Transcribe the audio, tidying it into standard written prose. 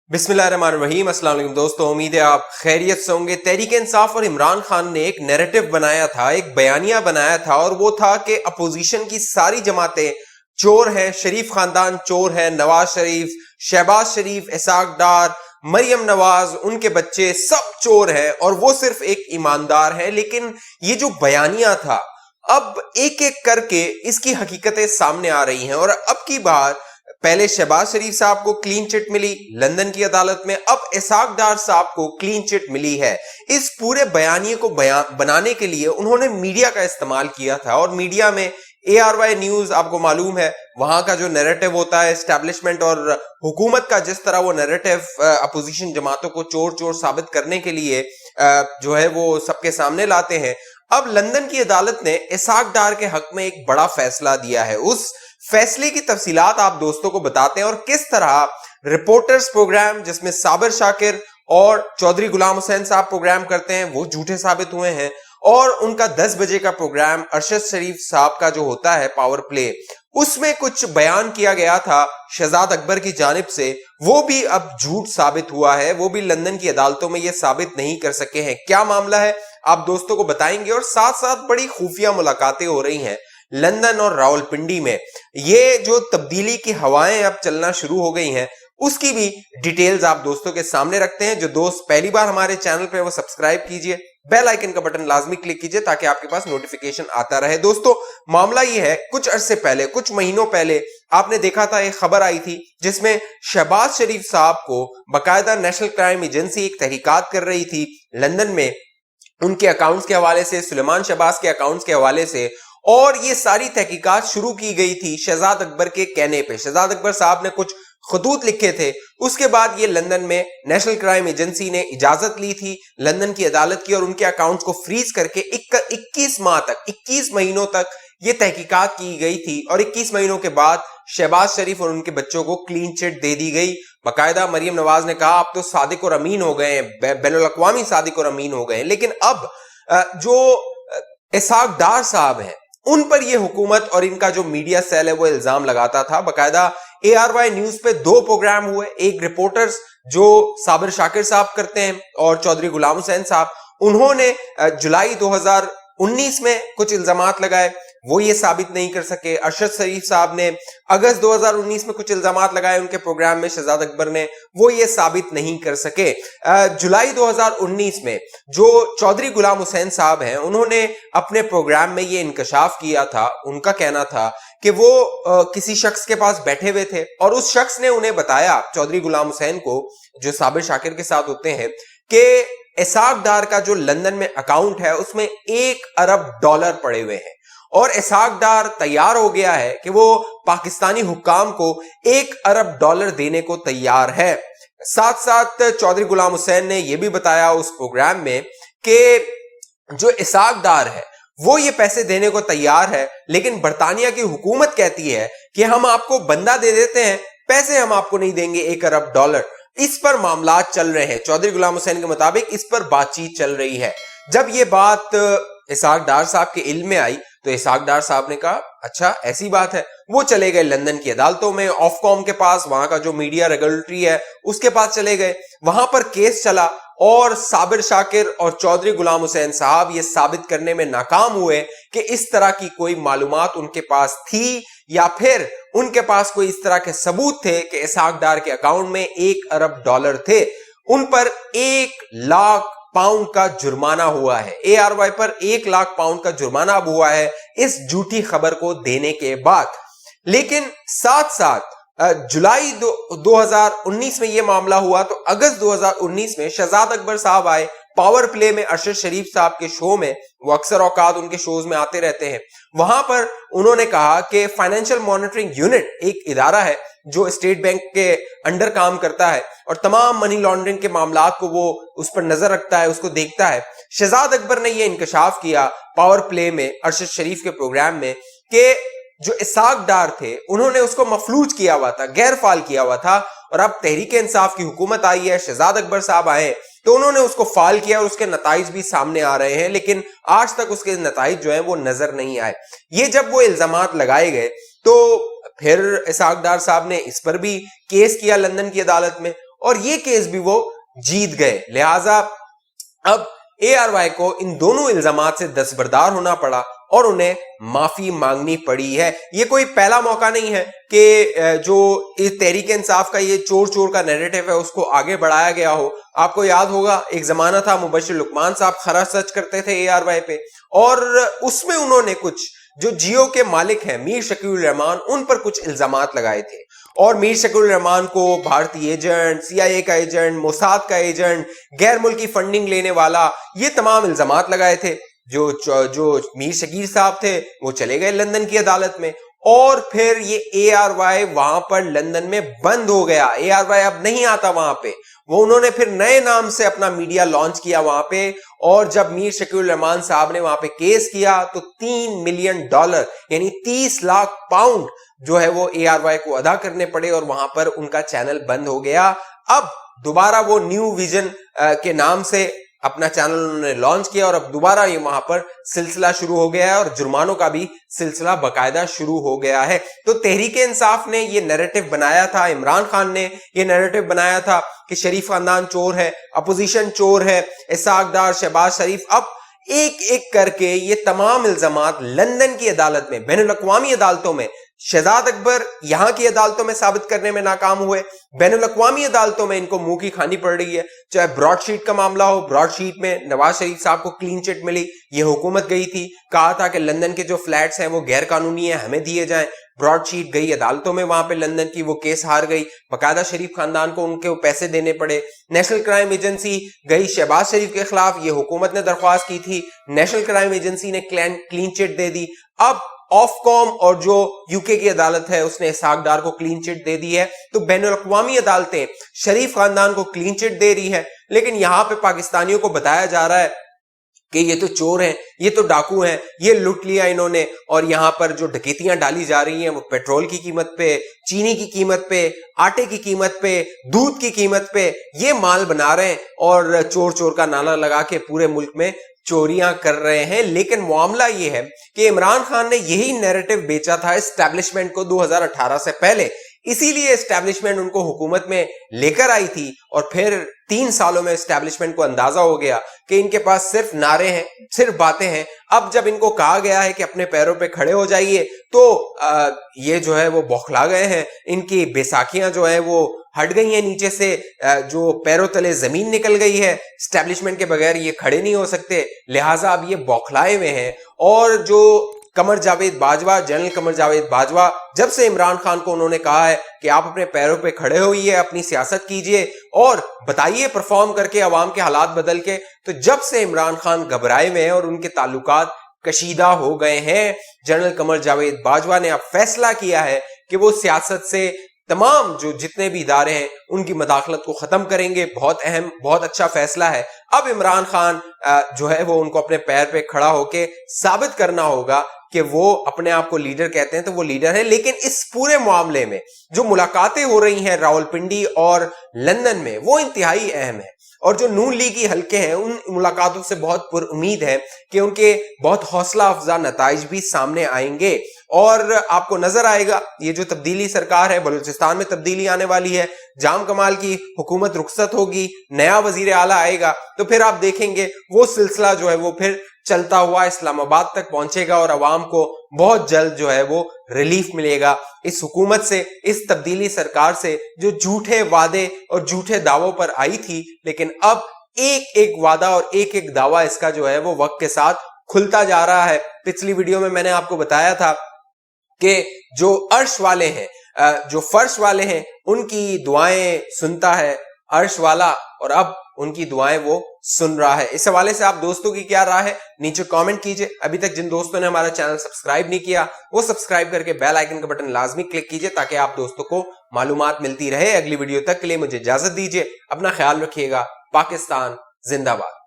बिस्मिल्लाहिर्रहमानिर्रहीम। अस्सलाम वालेकुम दोस्तों, उम्मीद है आप खैरियत से होंगे। तहरीक इंसाफ और इमरान खान ने एक नैरेटिव बनाया था, एक बयानिया बनाया था, और वो था कि अपोजिशन की सारी जमातें चोर हैं, शरीफ खानदान चोर है, नवाज शरीफ, शहबाज शरीफ, इसाक डार, मरियम नवाज, उनके बच्चे सब चोर हैं और वो सिर्फ एक ईमानदार है। लेकिन ये जो बयानिया था, अब एक एक करके इसकी हकीकतें सामने आ रही हैं। और अब की बार पहले शहबाज शरीफ साहब को क्लीन चिट मिली लंदन की अदालत में, अब इसाक डार साहब को क्लीन चिट मिली है। इस पूरे बयानिए को बनाने के लिए उन्होंने मीडिया का इस्तेमाल किया था, और मीडिया में ARY न्यूज, आपको मालूम है वहां का जो नैरेटिव होता है एस्टैब्लिशमेंट और हुकूमत का, जिस तरह वो नैरेटिव अपोजिशन जमातों को चोर चोर साबित करने के लिए जो है वो सबके सामने लाते हैं। अब लंदन की अदालत ने इसाक डार के हक में एक बड़ा फैसला दिया है। उस फैसले की तफसीलात आप दोस्तों को बताते हैं, और किस तरह रिपोर्टर्स प्रोग्राम जिसमें साबिर शाकिर और चौधरी गुलाम हुसैन साहब प्रोग्राम करते हैं वो झूठे साबित हुए हैं, और उनका 10 बजे का प्रोग्राम अरशद शरीफ साहब का जो होता है पावर प्ले, उसमें कुछ बयान किया गया था शहजाद अकबर की जानिब से, वो भी अब झूठ साबित हुआ है। वो भी लंदन की अदालतों में ये साबित नहीं कर सके हैं। क्या मामला है आप दोस्तों को बताएंगे, और साथ साथ बड़ी खुफिया मुलाकातें हो रही हैं लंदन और रावलपिंडी में। ये जो तब्दीली की हवाएं अब चलना शुरू हो गई हैं, उसकी भी डिटेल्स आप दोस्तों के सामने रखते हैं। जो दोस्त पहली बार हमारे चैनल पे वो सब्सक्राइब कीजिए, बेल आइकन का बटन लाजमी क्लिक कीजिए ताकि आपके पास नोटिफिकेशन आता रहे। दोस्तों, मामला ये है, कुछ अरसे पहले, कुछ महीनों पहले आपने देखा था, एक खबर आई थी जिसमें शहबाज शरीफ साहब को बाकायदा नेशनल क्राइम एजेंसी एक तहकीकात कर रही थी लंदन में, उनके अकाउंट्स के हवाले से, सुलेमान शहबाज के अकाउंट्स के हवाले से, और ये सारी तहकीकात शुरू की गई थी शहजाद अकबर के कहने पे। शहजाद अकबर साहब ने कुछ खतूत लिखे थे, उसके बाद ये लंदन में नेशनल क्राइम एजेंसी ने इजाजत ली थी लंदन की अदालत की, और उनके अकाउंट्स को फ्रीज करके 21 माह तक, 21 महीनों तक ये तहकीकात की गई थी, और 21 महीनों के बाद शहबाज शरीफ और उनके बच्चों को क्लीन चिट दे दी गई। बाकायदा मरियम नवाज ने कहा आप तो सादिक और अमीन हो गए, बैनुल अक़वामी सादिक और अमीन हो गए। लेकिन अब जो इसाक डार साहब हैं, उन पर यह हुकूमत और इनका जो मीडिया सेल है वो इल्जाम लगाता था। बाकायदा ARY न्यूज पे 2 प्रोग्राम हुए, एक रिपोर्टर्स जो साबिर शाकिर साहब करते हैं और चौधरी गुलाम हुसैन साहब, उन्होंने जुलाई 2019 में कुछ इल्जामात लगाए, वो ये साबित नहीं कर सके। अरशद शरीफ साहब ने अगस्त 2019 में कुछ इल्जामात लगाए उनके प्रोग्राम में शहजाद अकबर ने, वो ये साबित नहीं कर सके। जुलाई 2019 में जो चौधरी गुलाम हुसैन साहब हैं, उन्होंने अपने प्रोग्राम में ये इंकशाफ किया था। उनका कहना था कि वो किसी शख्स के पास बैठे हुए थे और उस शख्स ने उन्हें बताया, चौधरी गुलाम हुसैन को, जो साबिर शाकिर के साथ होते हैं, कि इसाक डार का जो लंदन में अकाउंट है उसमें $1 अरब पड़े हुए हैं, और इसाक डार तैयार हो गया है कि वो पाकिस्तानी हुक्काम को $1 अरब देने को तैयार है। साथ साथ चौधरी गुलाम हुसैन ने यह भी बताया उस प्रोग्राम में कि जो इसाक डार है वो ये पैसे देने को तैयार है, लेकिन बरतानिया की हुकूमत कहती है कि हम आपको बंदा दे देते हैं, पैसे हम आपको नहीं देंगे $1 अरब। इस पर मामला चल रहे हैं। चौधरी गुलाम हुसैन के मुताबिक इस पर बातचीत चल रही है। जब ये बात इसाक डार साहब के इल्म में आई तो इसाक डार साहब ने कहा अच्छा ऐसी बात है। वो चले गए लंदन की अदालतों में, ऑफकॉम के पास, वहां का जो मीडिया रेगुलेटरी है उसके पास चले गए, वहां पर केस चला, और साबिर शाकिर और चौधरी गुलाम हुसैन साहब ये साबित करने में नाकाम हुए कि इस तरह की कोई मालूमात उनके पास थी, या फिर उनके पास कोई इस तरह के सबूत थे कि इसाक डार के अकाउंट में $1 अरब थे। उन पर 1 लाख पाउंड का जुर्माना हुआ है। ARY पर 1 लाख पाउंड का जुर्माना अब हुआ है इस झूठी खबर को देने के बाद। लेकिन साथ साथ जुलाई 2019 में यह मामला हुआ, तो अगस्त 2019 में शहजाद अकबर साहब आए पावर प्ले में अरशद शरीफ साहब के शो में, वो अक्सर औकात उनके शोज में आते रहते हैं। वहां पर उन्होंने कहा कि फाइनेंशियल मॉनिटरिंग यूनिट एक इदारा है जो स्टेट बैंक के अंडर काम करता है और तमाम मनी लॉन्ड्रिंग के मामलात को वो उस पर नजर रखता है, उसको देखता है। शहजाद अकबर ने यह इंकशाफ किया पावर प्ले में अरशद शरीफ के प्रोग्राम में कि जो इसाक डार थे उन्होंने उसको मफलूज किया हुआ था, गैर फाल किया हुआ था, और अब तहरीक इंसाफ की हुकूमत आई है, शहजाद अकबर साहब आए तो उन्होंने उसको फाल किया और उसके नताइज भी सामने आ रहे हैं, लेकिन आज तक उसके नताइज जो है वो नजर नहीं आए। ये जब वो इल्जामात लगाए गए तो फिर इसाक डार साहब ने इस पर भी केस किया लंदन की अदालत में, اور یہ کیس بھی وہ جیت گئے. لہذا اب ARY کو ان دونوں الزامات سے دستبردار ہونا پڑا اور انہیں معافی مانگنی پڑی ہے. یہ کوئی پہلا موقع نہیں ہے کہ جو تحریک انصاف کا یہ چور چور کا نیریٹو ہے اس کو آگے بڑھایا گیا ہو. آپ کو یاد ہوگا ایک زمانہ تھا مبشر لقمان صاحب خرا سچ کرتے تھے ARY پہ, اور اس میں انہوں نے کچھ جو جیو کے مالک ہیں میر شکیل الرحمان ان پر کچھ الزامات لگائے تھے, اور میر شکیل الرحمان کو بھارتی ایجنٹ, CIA کا ایجنٹ, موساد کا ایجنٹ, غیر ملکی فنڈنگ لینے والا, یہ تمام الزامات لگائے تھے. جو میر شکیل صاحب تھے وہ چلے گئے لندن کی عدالت میں, اور پھر یہ ARY وہاں پر لندن میں بند ہو گیا. ARY اب نہیں آتا وہاں پہ. وہ انہوں نے پھر نئے نام سے اپنا میڈیا لانچ کیا وہاں پہ, اور جب میر شکیل الرحمان صاحب نے وہاں پہ کیس کیا تو $3 ملین یعنی 30 لاکھ پاؤنڈ جو ہے وہ ARY کو ادا کرنے پڑے, اور وہاں پر ان کا چینل بند ہو گیا. اب دوبارہ وہ نیو ویژن کے نام سے اپنا چینل انہوں نے لانچ کیا, اور اب دوبارہ یہ وہاں پر سلسلہ شروع ہو گیا ہے, اور جرمانوں کا بھی سلسلہ باقاعدہ شروع ہو گیا ہے. تو تحریک انصاف نے یہ نیریٹو بنایا تھا, عمران خان نے یہ نیریٹو بنایا تھا کہ شریف خاندان چور ہے, اپوزیشن چور ہے, اسحاق ڈار, شہباز شریف. اب ایک ایک کر کے یہ تمام الزامات لندن کی عدالت میں, بین الاقوامی عدالتوں میں, شہزاد اکبر یہاں کی عدالتوں میں ثابت کرنے میں ناکام ہوئے, بین الاقوامی عدالتوں میں ان کو منہ کی کھانی پڑ رہی ہے. چاہے براڈ شیٹ کا معاملہ ہو, براڈ شیٹ میں نواز شریف صاحب کو کلین چٹ ملی, یہ حکومت گئی تھی, کہا تھا کہ لندن کے جو فلیٹس ہیں وہ غیر قانونی ہیں, ہمیں دیے جائیں. براڈ شیٹ گئی عدالتوں میں وہاں پہ لندن کی, وہ کیس ہار گئی, باقاعدہ شریف خاندان کو ان کے پیسے دینے پڑے. نیشنل کرائم ایجنسی گئی شہباز شریف کے خلاف, یہ حکومت نے درخواست کی تھی, نیشنل کرائم ایجنسی نے کلین چٹ دے دی. اب آف کام اور جو UK کی عدالت ہے اس نے اسحاق ڈار کو کلین چٹ دے دی ہے. تو بین الاقوامی عدالتیں شریف خاندان کو کلین چٹ دے رہی ہے, لیکن یہاں پہ پاکستانیوں کو بتایا جا رہا ہے کہ یہ تو چور ہیں, یہ تو ڈاکو ہیں, یہ لوٹ لیا انہوں نے, اور یہاں پر جو ڈکیتیاں ڈالی جا رہی ہیں وہ پیٹرول کی قیمت پہ, چینی کی قیمت پہ, آٹے کی قیمت پہ, دودھ کی قیمت پہ یہ مال بنا رہے ہیں, اور چور چور کا نعرہ لگا کے پورے ملک میں چوریاں کر رہے ہیں. لیکن معاملہ یہ ہے کہ عمران خان نے یہی نیریٹو بیچا تھا اسٹیبلشمنٹ کو 2018 سے پہلے, اسی لیے اسٹیبلشمنٹ ان کو حکومت میں لے کر آئی تھی, اور پھر 3 سالوں میں اسٹیبلشمنٹ کو اندازہ ہو گیا کہ ان کے پاس صرف نعرے ہیں, صرف باتیں ہیں. اب جب ان کو کہا گیا ہے کہ اپنے پیروں پہ کھڑے ہو جائیے تو یہ جو ہے وہ بوکھلا گئے ہیں, ان کی بیساکھیاں جو ہے وہ ہٹ گئی ہیں نیچے سے, جو پیروں تلے زمین نکل گئی ہے, اسٹیبلشمنٹ کے بغیر یہ کھڑے نہیں ہو سکتے. لہٰذا اب یہ بوکھلائے ہوئے ہیں. اور جو قمر جاوید باجوہ, جنرل قمر جاوید باجوہ, جب سے عمران خان کو انہوں نے کہا ہے کہ آپ اپنے پیروں پہ کھڑے ہوئیے, اپنی سیاست کیجئے اور بتائیے پرفارم کر کے عوام کے حالات بدل کے, تو جب سے عمران خان گھبرائے ہوئے ہیں اور ان کے تعلقات کشیدہ ہو گئے ہیں, جنرل قمر جاوید باجوہ نے اب فیصلہ کیا ہے کہ وہ سیاست سے تمام جو جتنے بھی ادارے ہیں ان کی مداخلت کو ختم کریں گے. بہت اہم, بہت اچھا فیصلہ ہے. اب عمران خان جو ہے وہ ان کو اپنے پیر پہ کھڑا ہو کے ثابت کرنا ہوگا کہ وہ اپنے آپ کو لیڈر کہتے ہیں تو وہ لیڈر ہے. لیکن اس پورے معاملے میں جو ملاقاتیں ہو رہی ہیں راولپنڈی اور لندن میں وہ انتہائی اہم ہے, اور جو نون لیگی حلقے ہیں ان ملاقاتوں سے بہت پر امید ہے کہ ان کے بہت حوصلہ افزا نتائج بھی سامنے آئیں گے. اور آپ کو نظر آئے گا یہ جو تبدیلی سرکار ہے, بلوچستان میں تبدیلی آنے والی ہے, جام کمال کی حکومت رخصت ہوگی, نیا وزیر اعلیٰ آئے گا, تو پھر آپ دیکھیں گے وہ سلسلہ جو ہے وہ پھر چلتا ہوا اسلام آباد تک پہنچے گا, اور عوام کو بہت جلد جو ہے وہ ریلیف ملے گا اس حکومت سے, اس تبدیلی سرکار سے جو جھوٹے وعدے اور جھوٹے دعووں پر آئی تھی. لیکن اب ایک ایک وعدہ اور ایک ایک دعویٰ اس کا جو ہے وہ وقت کے ساتھ کھلتا جا رہا ہے. پچھلی ویڈیو میں میں نے آپ کو بتایا تھا کہ جو عرش والے ہیں, جو فرش والے ہیں, ان کی دعائیں سنتا ہے عرش والا, اور اب ان کی دعائیں وہ سن رہا ہے. اس حوالے سے آپ دوستوں کی کیا رائے ہے نیچے کامنٹ کیجئے. ابھی تک جن دوستوں نے ہمارا چینل سبسکرائب نہیں کیا وہ سبسکرائب کر کے بیل آئیکن کا بٹن لازمی کلک کیجئے تاکہ آپ دوستوں کو معلومات ملتی رہے. اگلی ویڈیو تک کے لیے مجھے اجازت دیجئے, اپنا خیال رکھیے گا. پاکستان زندہ باد.